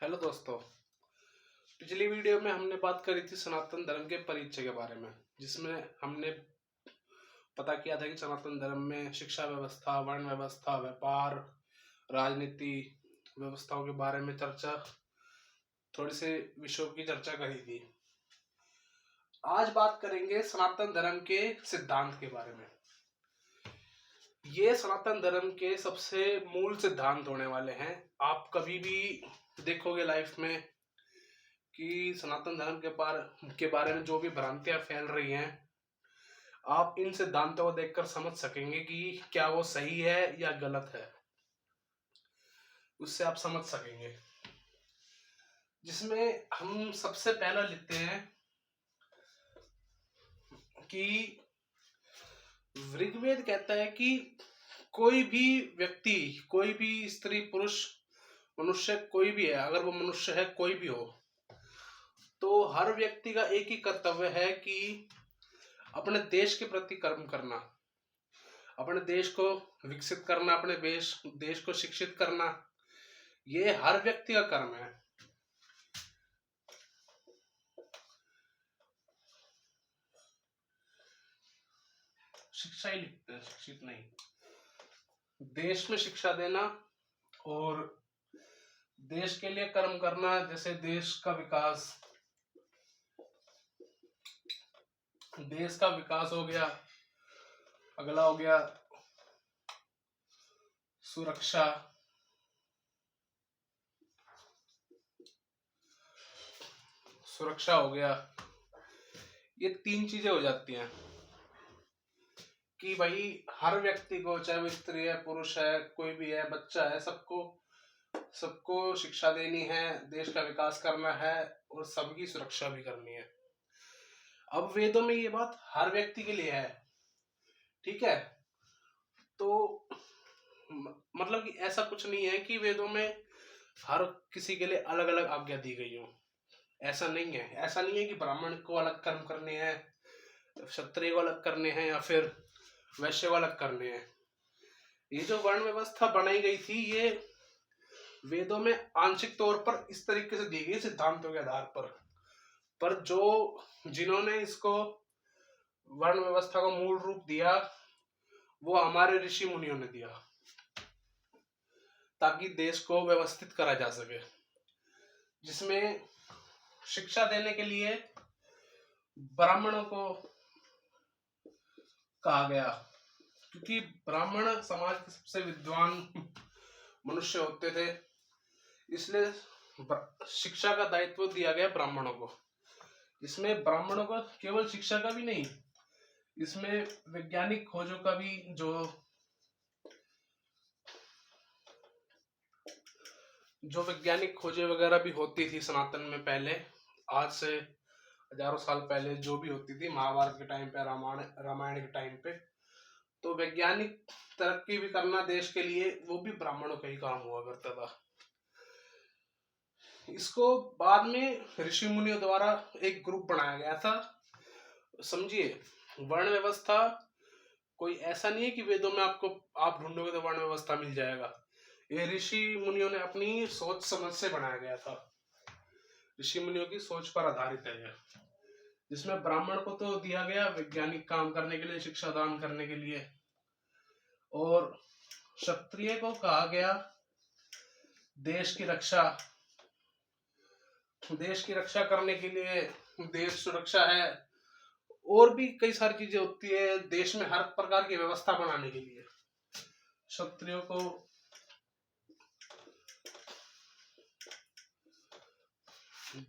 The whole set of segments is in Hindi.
हेलो दोस्तों। पिछली वीडियो में हमने बात करी थी सनातन धर्म के परिचय के बारे में, जिसमें हमने पता किया था कि सनातन धर्म में शिक्षा व्यवस्था, वर्ण व्यवस्था, व्यापार, राजनीति व्यवस्थाओं के बारे में चर्चा, थोड़ी से विषयों की चर्चा करी थी। आज बात करेंगे सनातन धर्म के सिद्धांत के बारे में। ये सनातन धर्म के सबसे मूल सिद्धांत होने वाले हैं। आप कभी भी देखोगे लाइफ में कि सनातन धर्म के बारे में जो भी भ्रांतियां फैल रही हैं, आप इन सिद्धांतों को देखकर समझ सकेंगे कि क्या वो सही है या गलत है। उससे आप समझ सकेंगे। जिसमें हम सबसे पहला लिखते हैं कि ऋग्वेद कहता है कि कोई भी व्यक्ति, कोई भी स्त्री पुरुष मनुष्य, कोई भी है, अगर वो मनुष्य है कोई भी हो, तो हर व्यक्ति का एक ही कर्तव्य है कि अपने देश के प्रति कर्म करना, अपने देश को विकसित करना, अपने देश को शिक्षित करना। ये हर व्यक्ति का कर्म है। शिक्षा ही लिखते हैं, शिक्षित नहीं। देश में शिक्षा देना और देश के लिए कर्म करना, जैसे देश का विकास हो गया। अगला हो गया सुरक्षा, हो गया। ये तीन चीजें हो जाती हैं कि भाई हर व्यक्ति को, चाहे वो स्त्री है, पुरुष है, कोई भी है, बच्चा है, सबको शिक्षा देनी है, देश का विकास करना है और सबकी सुरक्षा भी करनी है। अब वेदों में ये बात हर व्यक्ति के लिए है, ठीक है। तो मतलब कि ऐसा कुछ नहीं है कि वेदों में हर किसी के लिए अलग अलग आज्ञा दी गई हो। ऐसा नहीं है कि ब्राह्मण को अलग कर्म करने हैं, क्षत्रिय को अलग करने हैं, या फिर वैश्य को अलग करने हैं। ये जो वर्ण व्यवस्था बनाई गई थी, ये वेदों में आंशिक तौर पर इस तरीके से दी गई सिद्धांतों के आधार पर जिन्होंने इसको वर्ण व्यवस्था को मूल रूप दिया, वो हमारे ऋषि मुनियों ने दिया, ताकि देश को व्यवस्थित करा जा सके। जिसमें शिक्षा देने के लिए ब्राह्मणों को कहा गया, क्योंकि ब्राह्मण समाज के सबसे विद्वान मनुष्य होते थे, इसलिए शिक्षा का दायित्व दिया गया ब्राह्मणों को। इसमें ब्राह्मणों को केवल शिक्षा का भी नहीं, इसमें वैज्ञानिक खोजों का भी, जो वैज्ञानिक खोजें वगैरह भी होती थी सनातन में पहले, आज से हजारों साल पहले जो भी होती थी, महाभारत के टाइम पे, रामायण के टाइम पे, तो वैज्ञानिक तरक्की भी करना देश के लिए, वो भी ब्राह्मणों का ही काम हुआ करता था। इसको बाद में ऋषि मुनियों द्वारा एक ग्रुप बनाया गया था। समझिए, वर्ण व्यवस्था कोई ऐसा नहीं है कि वेदों में आप ढूंढोगे तो वर्ण व्यवस्था मिल जाएगा। ये ऋषि मुनियों ने अपनी सोच समझ से बनाया गया था। ऋषि मुनियों की सोच पर आधारित है यह, जिसमें ब्राह्मण को तो दिया गया वैज्ञानिक काम करने के लिए, शिक्षा दान करने के लिए, और क्षत्रिय को कहा गया देश की रक्षा करने के लिए, देश सुरक्षा है, और भी कई सारी चीजें होती है देश में हर प्रकार की व्यवस्था बनाने के लिए। क्षत्रियों को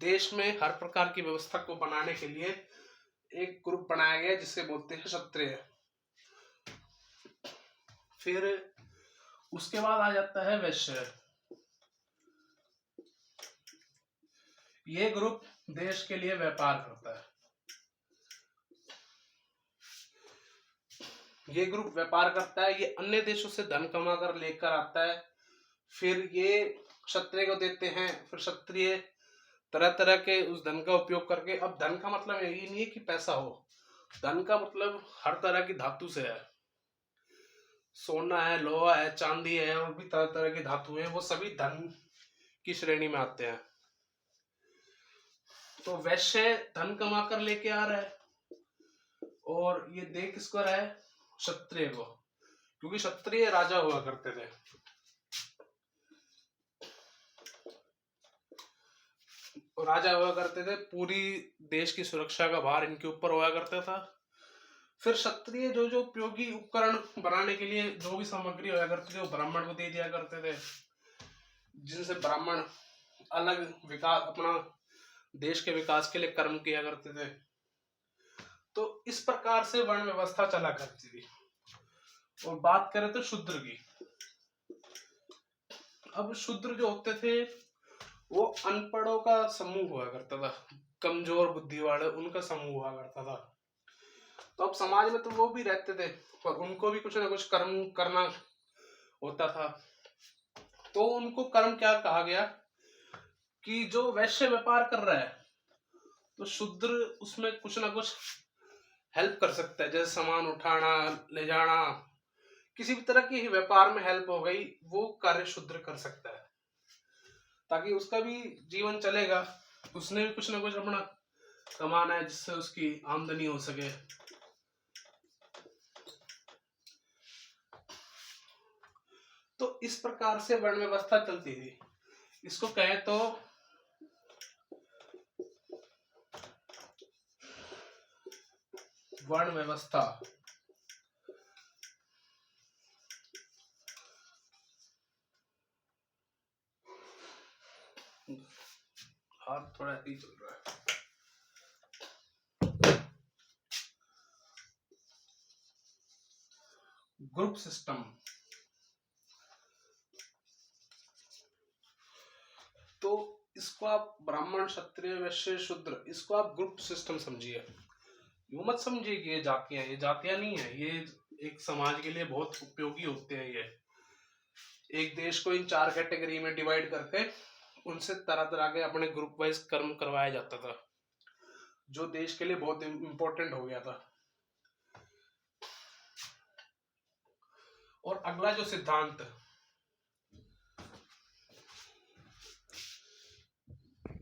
देश में हर प्रकार की व्यवस्था को बनाने के लिए एक ग्रुप बनाया गया, जिसे बोलते हैं क्षत्रिय। फिर उसके बाद आ जाता है वैश्य। ये ग्रुप देश के लिए व्यापार करता है। ये अन्य देशों से धन कमा कर लेकर आता है, फिर ये क्षत्रिय को देते हैं, फिर क्षत्रिय तरह तरह के उस धन का उपयोग करके, अब धन का मतलब यही नहीं है कि पैसा हो, धन का मतलब हर तरह की धातु से है। सोना है, लोहा है, चांदी है, और भी तरह तरह की धातु है, वो सभी धन की श्रेणी में आते हैं। तो वैश्य धन कमा कर लेके आ रहा है और ये दे किसको रहा है? क्षत्रिय को, क्योंकि क्षत्रिय राजा हुआ करते थे। राजा हुआ करते थे, पूरी देश की सुरक्षा का भार इनके ऊपर हुआ करता था। फिर क्षत्रिय जो जो उपयोगी उपकरण बनाने के लिए जो भी सामग्री हुआ करती थी वो ब्राह्मण को दे दिया करते थे, जिनसे ब्राह्मण अलग विकास, अपना देश के विकास के लिए कर्म किया करते थे। तो इस प्रकार से वर्ण व्यवस्था चला करती थी। और बात करें तो शूद्र की, अब शूद्र जो होते थे वो अनपढ़ों का समूह हुआ करता था, कमजोर बुद्धि वाले उनका समूह हुआ करता था। तो अब समाज में तो वो भी रहते थे पर उनको भी कुछ ना कुछ कर्म करना होता था। तो उनको कर्म क्या कहा गया कि जो वैश्य व्यापार कर रहा है तो शूद्र उसमें कुछ ना कुछ हेल्प कर सकता है, जैसे सामान उठाना, ले जाना, किसी भी तरह की व्यापार में हेल्प हो गई, वो कार्य शूद्र कर सकता है, ताकि उसका भी जीवन चलेगा, उसने भी कुछ ना कुछ अपना कमाना है जिससे उसकी आमदनी हो सके। तो इस प्रकार से वर्ण व्यवस्था चलती थी। इसको कहें तो वर्ण व्यवस्था। हाथ थोड़ा ही चल रहा है। ग्रुप सिस्टम, तो इसको आप ब्राह्मण, क्षत्रिय, वैश्य, शूद्र, इसको आप ग्रुप सिस्टम समझिए। यूं मत समझिए कि ये जातियां नहीं है, ये एक समाज के लिए बहुत उपयोगी होते हैं। ये एक देश को इन 4 कैटेगरी में डिवाइड करके उनसे तरह तरह के अपने ग्रुप वाइज कर्म करवाया जाता था, जो देश के लिए बहुत इंपॉर्टेंट हो गया था। और अगला जो सिद्धांत